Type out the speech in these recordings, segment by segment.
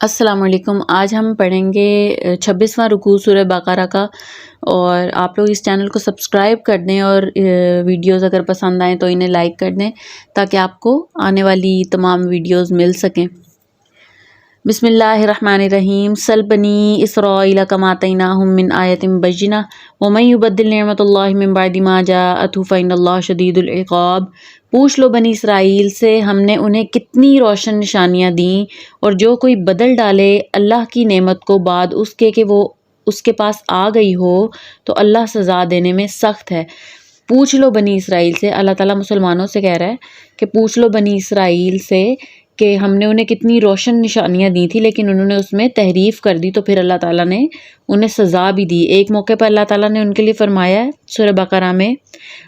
السلام علیکم۔ آج ہم پڑھیں گے 26واں رکوع سورہ بقرہ کا، اور آپ لوگ اس چینل کو سبسکرائب کر دیں اور ویڈیوز اگر پسند آئیں تو انہیں لائک کر دیں تاکہ آپ کو آنے والی تمام ویڈیوز مل سکیں۔ بسم اللہ الرحمن الرحیم۔ سل بنی اسرائیل کما آتیناہم من آیۃ بینہ ومن یبدل نعمت اللہ من بعد ما جاءتہ فإن اللہ شدید العقاب۔ پوچھ لو بنی اسرائیل سے ہم نے انہیں کتنی روشن نشانیاں دیں، اور جو کوئی بدل ڈالے اللہ کی نعمت کو بعد اس کے کہ وہ اس کے پاس آ گئی ہو تو اللہ سزا دینے میں سخت ہے۔ پوچھ لو بنی اسرائیل سے، اللہ تعالیٰ مسلمانوں سے کہہ رہا ہے کہ پوچھ لو بنی اسرائیل سے کہ ہم نے انہیں کتنی روشن نشانیاں دی تھی لیکن انہوں نے اس میں تحریف کر دی، تو پھر اللہ تعالیٰ نے انہیں سزا بھی دی۔ ایک موقع پر اللہ تعالیٰ نے ان کے لیے فرمایا ہے سورہ بقرہ میں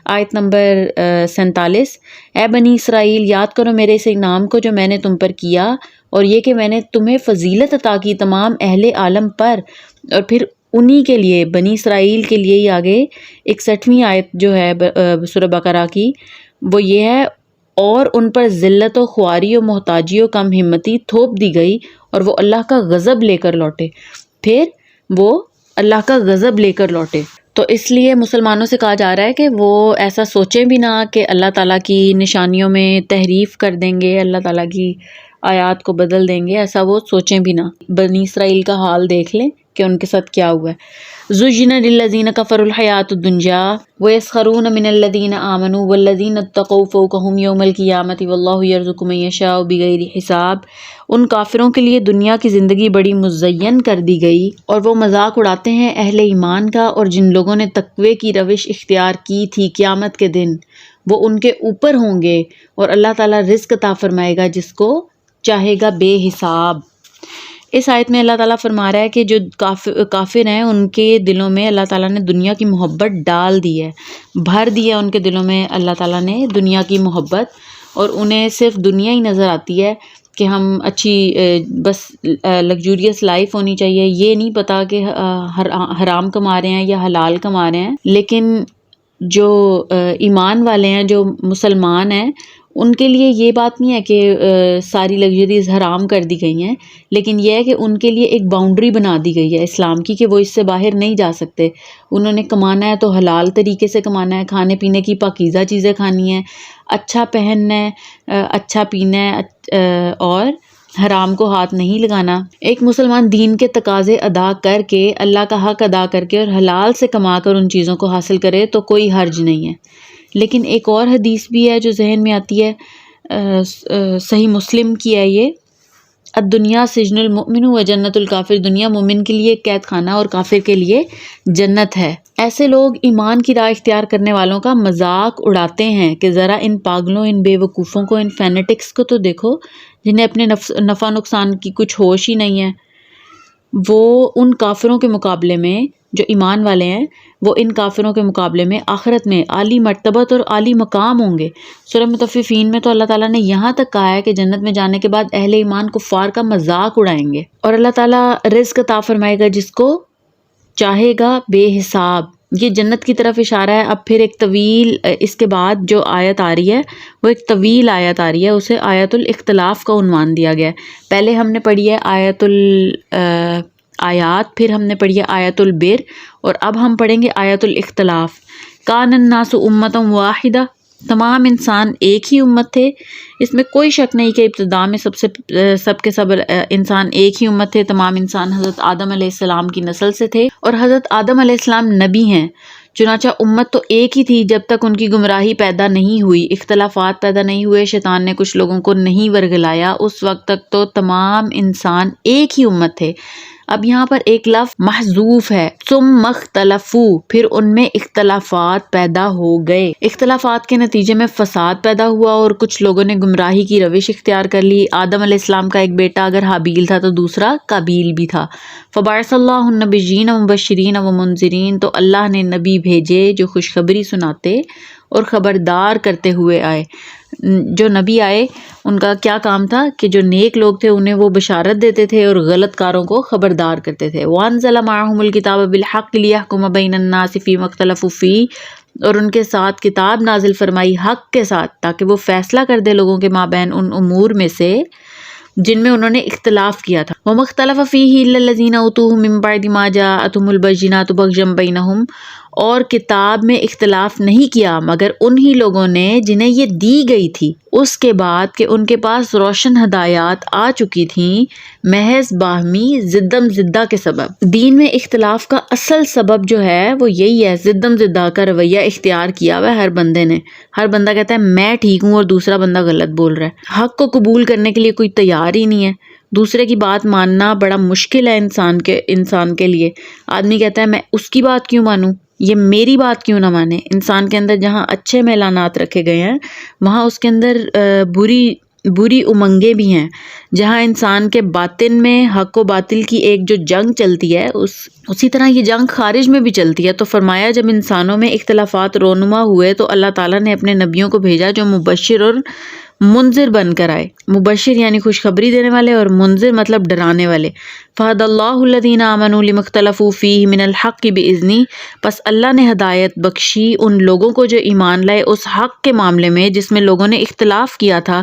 آیت نمبر 47، اے بنی اسرائیل یاد کرو میرے اس انعام کو جو میں نے تم پر کیا، اور یہ کہ میں نے تمہیں فضیلت عطا کی تمام اہل عالم پر۔ اور پھر انہی کے لیے بنی اسرائیل کے لیے ہی آگے 61ویں آیت جو ہے سورہ بقرہ کی وہ یہ ہے، اور ان پر ذلت و خواری و محتاجی و کم ہمتی تھوپ دی گئی اور وہ اللہ کا غضب لے کر لوٹے۔ پھر وہ اللہ کا غضب لے کر لوٹے، تو اس لیے مسلمانوں سے کہا جا رہا ہے کہ وہ ایسا سوچیں بھی نہ کہ اللہ تعالیٰ کی نشانیوں میں تحریف کر دیں گے، اللہ تعالیٰ کی آیات کو بدل دیں گے، ایسا وہ سوچیں بھی نہ۔ بنی اسرائیل کا حال دیکھ لیں کہ ان کے ساتھ کیا ہوا ہے۔ زُيِّنَ لِلَّذِينَ كَفَرُوا الْحَيَاةُ الدُّنْيَا وَيَسْخَرُونَ مِنَ الَّذِينَ آمَنُوا وَالَّذِينَ اتَّقَوْا فَوْقَهُمْ يَوْمَ الْقِيَامَةِ وَاللَّهُ يَرْزُقُ مَن يَشَاءُ بِغَيْرِ حساب۔ ان کافروں کے لیے دنیا کی زندگی بڑی مزین کر دی گئی اور وہ مذاق اڑاتے ہیں اہل ایمان کا، اور جن لوگوں نے تقوی کی روش اختیار کی تھی قیامت کے دن وہ ان کے اوپر ہوں گے، اور اللہ تعالیٰ رزق عطا فرمائے گا جس کو چاہے گا بے حساب۔ اس آیت میں اللہ تعالیٰ فرما رہا ہے کہ جو کافر ہیں ان کے دلوں میں اللہ تعالیٰ نے دنیا کی محبت ڈال دی ہے، بھر دی ہے ان کے دلوں میں اللہ تعالیٰ نے دنیا کی محبت، اور انہیں صرف دنیا ہی نظر آتی ہے کہ ہم اچھی بس لگزوریس لائف ہونی چاہیے۔ یہ نہیں پتا کہ حرام کما رہے ہیں یا حلال کما رہے ہیں۔ لیکن جو ایمان والے ہیں، جو مسلمان ہیں، ان کے لیے یہ بات نہیں ہے کہ ساری لگژریز حرام کر دی گئی ہیں، لیکن یہ ہے کہ ان کے لیے ایک باؤنڈری بنا دی گئی ہے اسلام کی کہ وہ اس سے باہر نہیں جا سکتے۔ انہوں نے کمانا ہے تو حلال طریقے سے کمانا ہے، کھانے پینے کی پاکیزہ چیزیں کھانی ہیں، اچھا پہننا ہے، اچھا پینا ہے، اور حرام کو ہاتھ نہیں لگانا۔ ایک مسلمان دین کے تقاضے ادا کر کے، اللہ کا حق ادا کر کے اور حلال سے کما کر ان چیزوں کو حاصل کرے تو کوئی حرج نہیں ہے۔ لیکن ایک اور حدیث بھی ہے جو ذہن میں آتی ہے، صحیح مسلم کی ہے یہ، الدنیا سجن المؤمن و جنت الکافر، دنیا مومن کے لیے قید خانہ اور کافر کے لیے جنت ہے۔ ایسے لوگ ایمان کی راہ اختیار کرنے والوں کا مذاق اڑاتے ہیں کہ ذرا ان پاگلوں، ان بے وقوفوں کو، ان فینیٹکس کو تو دیکھو جنہیں اپنے نفع نقصان کی کچھ ہوش ہی نہیں ہے۔ وہ ان کافروں کے مقابلے میں، جو ایمان والے ہیں، وہ ان کافروں کے مقابلے میں آخرت میں عالی مرتبت اور عالی مقام ہوں گے۔ سورہ مطففین میں تو اللہ تعالیٰ نے یہاں تک کہا ہے کہ جنت میں جانے کے بعد اہل ایمان کفار کا مذاق اڑائیں گے، اور اللہ تعالیٰ رزق عطا فرمائے گا جس کو چاہے گا بے حساب۔ یہ جنت کی طرف اشارہ ہے۔ اب پھر ایک طویل، اس کے بعد جو آیت آ رہی ہے وہ ایک طویل آیت آ رہی ہے، اسے آیت الاختلاف کا عنوان دیا گیا ہے۔ پہلے ہم نے پڑھی ہے آیات، پھر ہم نے پڑھی ہے آیت البر، اور اب ہم پڑھیں گے آیت الاختلاف۔ کان الناس امۃ واحدہ، تمام انسان ایک ہی امت تھے۔ اس میں کوئی شک نہیں کہ ابتدا میں سب کے سب انسان ایک ہی امت تھے۔ تمام انسان حضرت آدم علیہ السلام کی نسل سے تھے، اور حضرت آدم علیہ السلام نبی ہیں۔ چنانچہ امت تو ایک ہی تھی جب تک ان کی گمراہی پیدا نہیں ہوئی، اختلافات پیدا نہیں ہوئے، شیطان نے کچھ لوگوں کو نہیں ورگلایا، اس وقت تک تو تمام انسان ایک ہی امت تھے۔ اب یہاں پر ایک لفظ محذوف ہے، ثم اختلفوا، پھر ان میں اختلافات پیدا ہو گئے۔ اختلافات کے نتیجے میں فساد پیدا ہوا اور کچھ لوگوں نے گمراہی کی روش اختیار کر لی۔ آدم علیہ السلام کا ایک بیٹا اگر حابیل تھا تو دوسرا قابیل بھی تھا۔ فبعث اللہ النبیین ومبشرین ومنذرین، تو اللہ نے نبی بھیجے جو خوشخبری سناتے اور خبردار کرتے ہوئے آئے۔ جو نبی آئے ان کا کیا کام تھا کہ جو نیک لوگ تھے انہیں وہ بشارت دیتے تھے اور غلط کاروں کو خبردار کرتے تھے۔ وَأَنزَلَ مَعَهُمُ الْكِتَابَ بِالْحَقِّ لِيَحْكُمَ بَيْنَ النَّاسِ فِيمَا اخْتَلَفُوا فِيهِ، اور ان کے ساتھ کتاب نازل فرمائی حق کے ساتھ تاکہ وہ فیصلہ کر دے لوگوں کے مابین ان امور میں سے جن میں انہوں نے اختلاف کیا تھا. وَمَا اخْتَلَفَ فِيهِ إِلَّا الَّذِينَ أُوتُوهُ مِن بَعْدِ مَا جَاءَتْهُمُ الْبَيِّنَاتُ بَغْيًا بَيْنَهُمْ، اور کتاب میں اختلاف نہیں کیا مگر انہی لوگوں نے جنہیں یہ دی گئی تھی اس کے بعد کہ ان کے پاس روشن ہدایات آ چکی تھیں، محض باہمی زدم زدہ کے سبب. دین میں اختلاف کا اصل سبب جو ہے وہ یہی ہے، زدم زدہ کا رویہ اختیار کیا ہوا ہے ہر بندے نے. ہر بندہ کہتا ہے میں ٹھیک ہوں اور دوسرا بندہ غلط بول رہا ہے. حق کو قبول کرنے کے لیے کوئی تیار ہی نہیں ہے. دوسرے کی بات ماننا بڑا مشکل ہے انسان کے لیے. آدمی کہتا ہے میں اس کی بات کیوں مانوں، یہ میری بات کیوں نہ مانے. انسان کے اندر جہاں اچھے میلانات رکھے گئے ہیں وہاں اس کے اندر بری امنگیں بھی ہیں. جہاں انسان کے باطن میں حق و باطل کی ایک جو جنگ چلتی ہے اسی طرح یہ جنگ خارج میں بھی چلتی ہے. تو فرمایا جب انسانوں میں اختلافات رونما ہوئے تو اللہ تعالیٰ نے اپنے نبیوں کو بھیجا جو مبشر اور منذر بن کر آئے. مبشر یعنی خوشخبری دینے والے اور منذر مطلب ڈرانے والے. فَهَدَى اللَّهُ الَّذِينَ آمَنُوا لِمَا اخْتَلَفُوا فِيهِ مِنَ الْحَقِّ بِإِذْنِهِ، پس اللہ نے ہدایت بخشی ان لوگوں کو جو ایمان لائے اس حق کے معاملے میں جس میں لوگوں نے اختلاف کیا تھا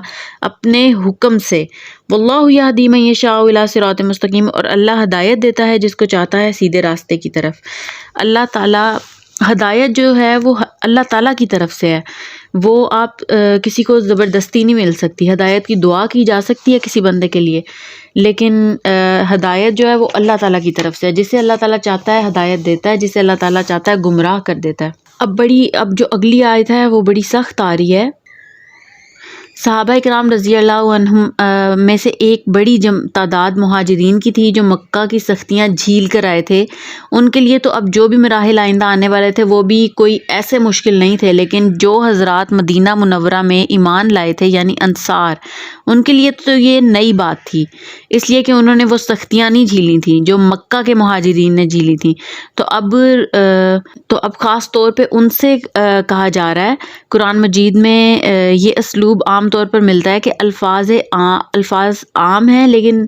اپنے حکم سے. وَاللَّهُ يَهْدِي مَن يَشَاءُ إِلَىٰ صِرَاطٍ مُسْتَقِيمٍ، اور اللہ ہدایت دیتا ہے جس کو چاہتا ہے سیدھے راستے کی طرف. اللہ تعالیٰ ہدایت جو ہے وہ اللہ تعالیٰ کی طرف سے ہے، وہ آپ کسی کو زبردستی نہیں مل سکتی. ہدایت کی دعا کی جا سکتی ہے کسی بندے کے لیے، لیکن ہدایت جو ہے وہ اللہ تعالیٰ کی طرف سے ہے. جسے اللہ تعالیٰ چاہتا ہے ہدایت دیتا ہے، جسے اللہ تعالیٰ چاہتا ہے گمراہ کر دیتا ہے. اب جو اگلی آیت ہے وہ بڑی سخت آ رہی ہے. صحابہ کرام رضی اللہ عنہم میں سے ایک بڑی تعداد مہاجرین کی تھی جو مکہ کی سختیاں جھیل کر آئے تھے. ان کے لیے تو اب جو بھی مراحل آئندہ آنے والے تھے وہ بھی کوئی ایسے مشکل نہیں تھے، لیکن جو حضرات مدینہ منورہ میں ایمان لائے تھے یعنی انصار، ان کے لیے تو یہ نئی بات تھی، اس لیے کہ انہوں نے وہ سختیاں نہیں جھیلی تھیں جو مکہ کے مہاجرین نے جھیلی تھیں. تو اب خاص طور پہ ان سے کہا جا رہا ہے. قرآن مجید میں یہ اسلوب عام طور پر ملتا ہے کہ الفاظ عام ہیں لیکن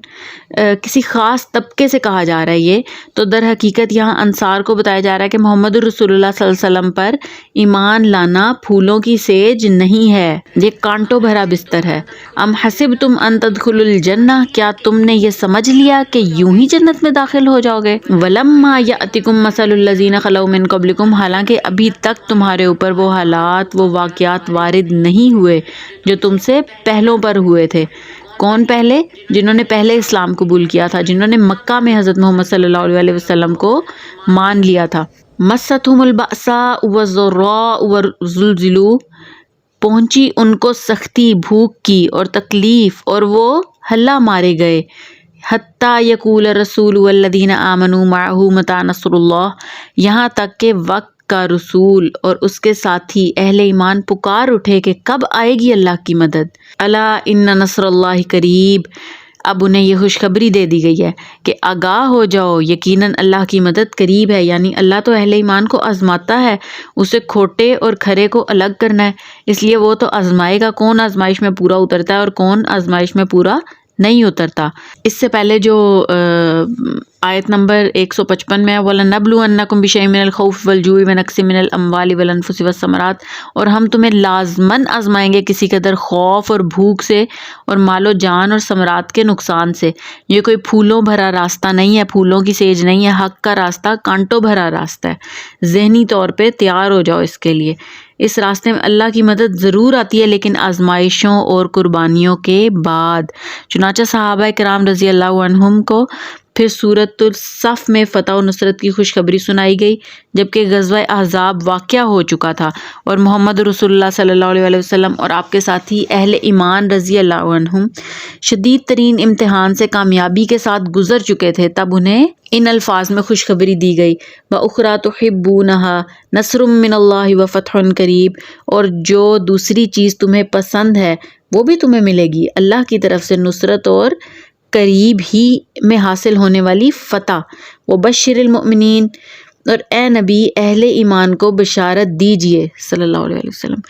کسی خاص طبقے سے کہا جا رہا ہے یہ. تو در حقیقت یہاں انصار کو بتایا جا رہا ہے کہ محمد رسول اللہ صلی اللہ علیہ وسلم پر ایمان لانا پھولوں کی سیج نہیں ہے، یہ کانٹوں بھرا بستر ہے. ام حسبتم ان تدخلوا الجنہ، کیا تم نے یہ سمجھ لیا کہ یوں ہی جنت میں داخل ہو جاؤ گے. ولما یأتکم مثل الذین خلو من قبلکم، حالانکہ ابھی تک تمہارے اوپر وہ حالات وہ واقعات وارد نہیں ہوئے جو تم سے پہلوں پر ہوئے تھے. کون پہلے؟ جنہوں نے پہلے اسلام قبول کیا تھا، جنہوں نے مکہ میں حضرت محمد صلی اللہ علیہ وسلم کو مان لیا تھا. مستہم البأساء والضراء وزلزلوا، پہنچی ان کو سختی، بھوک کی اور تکلیف، اور وہ ہلا مارے گئے. حتی یقول الرسول والذین آمنوا معہ متی نصر اللہ، یہاں تک کہ وقت کا رسول اور اس کے ساتھی اہل ایمان پکار اٹھے کہ کب آئے گی اللہ کی مدد. الا ان نصر اللہ قریب، اب انہیں یہ خوشخبری دے دی گئی ہے کہ آگاہ ہو جاؤ، یقیناً اللہ کی مدد قریب ہے. یعنی اللہ تو اہل ایمان کو آزماتا ہے، اسے کھوٹے اور کھرے کو الگ کرنا ہے، اس لیے وہ تو آزمائے گا کون آزمائش میں پورا اترتا ہے اور کون آزمائش میں پورا نہیں اترتا. اس سے پہلے جو آیت نمبر 155 میں وَلَنَبْلُوَنَّكُمْ بِشَيْءٍ مِّنَ الْخَوْفِ وَالْجُوعِ وَنَقْصٍ مِّنَ الْأَمْوَالِ وَالْأَنفُسِ وَالثَّمَرَاتِ، اور ہم تمہیں لازماً آزمائیں گے کسی قدر خوف اور بھوک سے اور مال و جان اور ثمرات کے نقصان سے. یہ کوئی پھولوں بھرا راستہ نہیں ہے، پھولوں کی سیج نہیں ہے، حق کا راستہ کانٹوں بھرا راستہ ہے. ذہنی طور پہ تیار ہو جاؤ اس کے لیے. اس راستے میں اللہ کی مدد ضرور آتی ہے لیکن آزمائشوں اور قربانیوں کے بعد. چنانچہ صحابہ کرام رضی اللہ عنہم کو پھر سورۃ الصف میں فتح و نصرت کی خوشخبری سنائی گئی جبکہ غزوہ احزاب واقعہ ہو چکا تھا اور محمد رسول اللہ صلی اللہ علیہ وسلم اور آپ کے ساتھی اہل ایمان رضی اللہ عنہم شدید ترین امتحان سے کامیابی کے ساتھ گزر چکے تھے. تب انہیں ان الفاظ میں خوشخبری دی گئی وَأُخْرَىٰ تُحِبُّونَهَا نَصْرٌ مِّنَ اللَّهِ وَفَتْحٌ قَرِیب، اور جو دوسری چیز تمہیں پسند ہے وہ بھی تمہیں ملے گی، اللہ کی طرف سے نصرت اور قریب ہی میں حاصل ہونے والی فتح. وَبَشِّرِ الْمُؤْمِنِينَ، اور اے نبی اہل ایمان کو بشارت دیجئے صلی اللہ علیہ وسلم،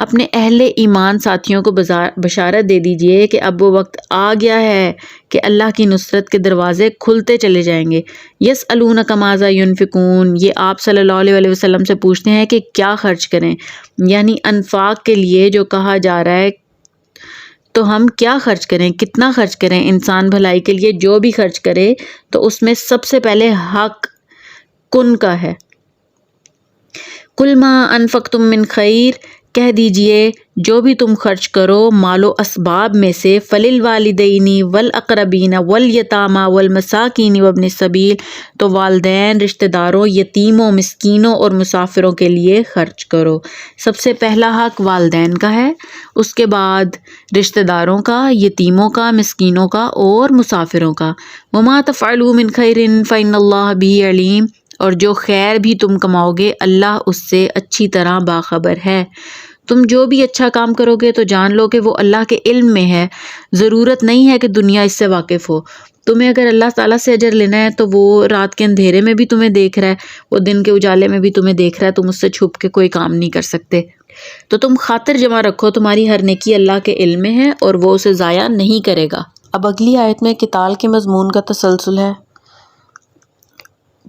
اپنے اہل ایمان ساتھیوں کو بشارت دے دیجئے کہ اب وہ وقت آ گیا ہے کہ اللہ کی نصرت کے دروازے کھلتے چلے جائیں گے. یسألونک ماذا ینفقون، یہ آپ صلی اللہ علیہ وسلم سے پوچھتے ہیں کہ کیا خرچ کریں، یعنی انفاق کے لیے جو کہا جا رہا ہے تو ہم کیا خرچ کریں، کتنا خرچ کریں؟ انسان بھلائی کے لیے جو بھی خرچ کرے تو اس میں سب سے پہلے حق کن کا ہے۔ کل ما انفقتم من خیر، کہہ دیجئے جو بھی تم خرچ کرو مال و اسباب میں سے، فللوالدین والاقربین والیتامی والمساکین وابن السبیل، تو والدین، رشتہ داروں، یتیموں، مسکینوں اور مسافروں کے لیے خرچ کرو۔ سب سے پہلا حق والدین کا ہے، اس کے بعد رشتہ داروں کا، یتیموں کا، مسکینوں کا اور مسافروں کا۔ وما تفعلوا من خیر فإن اللہ بہ علیم، اور جو خیر بھی تم کماؤ گے اللہ اس سے اچھی طرح باخبر ہے۔ تم جو بھی اچھا کام کرو گے تو جان لو کہ وہ اللہ کے علم میں ہے، ضرورت نہیں ہے کہ دنیا اس سے واقف ہو۔ تمہیں اگر اللہ تعالیٰ سے اجر لینا ہے تو وہ رات کے اندھیرے میں بھی تمہیں دیکھ رہا ہے، وہ دن کے اجالے میں بھی تمہیں دیکھ رہا ہے، تم اس سے چھپ کے کوئی کام نہیں کر سکتے۔ تو تم خاطر جمع رکھو، تمہاری ہر نیکی اللہ کے علم میں ہے اور وہ اسے ضائع نہیں کرے گا۔ اب اگلی آیت میں قتال کے مضمون کا تسلسل ہے۔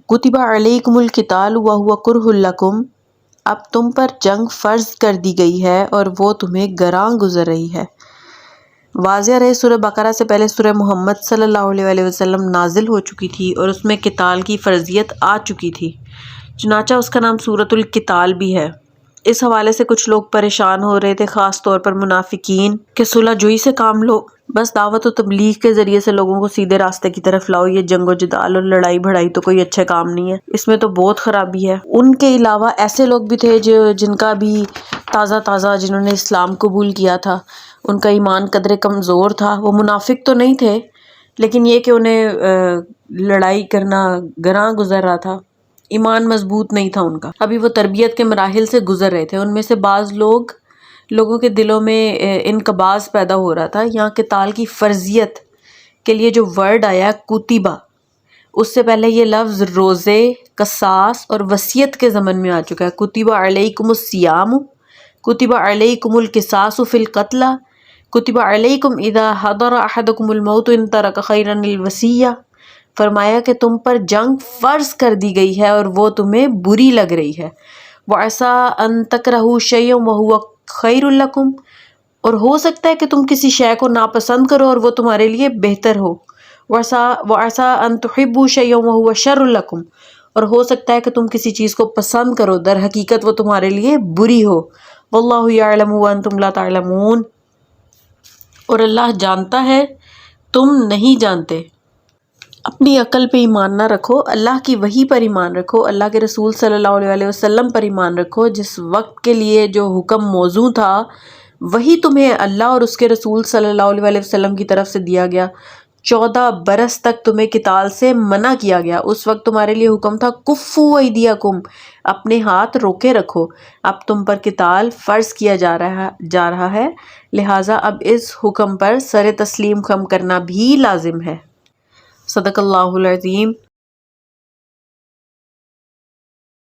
کتب علیکم القتال وہو کرہ لکم، اب تم پر جنگ فرض کر دی گئی ہے اور وہ تمہیں گراں گزر رہی ہے۔ واضح رہے سورہ بقرہ سے پہلے سورہ محمد صلی اللہ علیہ وسلم نازل ہو چکی تھی اور اس میں قتال کی فرضیت آ چکی تھی، چنانچہ اس کا نام سورۃ القتال بھی ہے۔ اس حوالے سے کچھ لوگ پریشان ہو رہے تھے، خاص طور پر منافقین، کہ صلح جوئی سے کام لو، بس دعوت و تبلیغ کے ذریعے سے لوگوں کو سیدھے راستے کی طرف لاؤ، یہ جنگ و جدال اور لڑائی بھڑائی تو کوئی اچھا کام نہیں ہے، اس میں تو بہت خرابی ہے۔ ان کے علاوہ ایسے لوگ بھی تھے جن کا بھی تازہ جنہوں نے اسلام قبول کیا تھا، ان کا ایمان قدرے کمزور تھا، وہ منافق تو نہیں تھے لیکن یہ کہ انہیں لڑائی کرنا گراں گزر رہا تھا، ایمان مضبوط نہیں تھا ان کا، ابھی وہ تربیت کے مراحل سے گزر رہے تھے۔ ان میں سے بعض لوگوں کے دلوں میں انقباض پیدا ہو رہا تھا۔ یہاں قتال کی فرضیت کے لیے جو ورڈ آیا کتبہ، اس سے پہلے یہ لفظ روزے، قصاص اور وصیت کے ضمن میں آ چکا ہے۔ کتب علیکم الصیام، کتب علیکم القصاص فی القتلى، کتب علیکم اذا حضر احدکم الموت ان ترک خیرا الوصیہ، فرمایا کہ تم پر جنگ فرض کر دی گئی ہے اور وہ تمہیں بری لگ رہی ہے۔ وَعَسَىٰ أَن تَكْرَهُوا شَيْئًا وَهُوَ خَيْرٌ لَكُمْ، اور ہو سکتا ہے کہ تم کسی شے کو ناپسند کرو اور وہ تمہارے لیے بہتر ہو۔ وَعَسَىٰ أَن تُحِبُّوا شَيْئًا وَهُوَ شَرٌ لَكُمْ، اور ہو سکتا ہے کہ تم کسی چیز کو پسند کرو در حقیقت وہ تمہارے لیے بری ہو۔ وَاللَّهُ يَعْلَمُ وَأَنْتُمْ لَا تَعْلَمُونَ، اور اللہ جانتا ہے تم نہیں جانتے۔ اپنی عقل پہ ایمان نہ رکھو، اللہ کی وحی پر ایمان رکھو، اللہ کے رسول صلی اللہ علیہ وسلم پر ایمان رکھو۔ جس وقت کے لیے جو حکم موزوں تھا وہی تمہیں اللہ اور اس کے رسول صلی اللہ علیہ وسلم کی طرف سے دیا گیا۔ 14 برس تک تمہیں قتال سے منع کیا گیا۔ اس وقت تمہارے لیے حکم تھا کفوا ایدیکم، اپنے ہاتھ روکے رکھو۔ اب تم پر قتال فرض کیا جا رہا ہے، لہٰذا اب اس حکم پر سر تسلیم خم کرنا بھی لازم ہے۔ صدق اللہ العظیم۔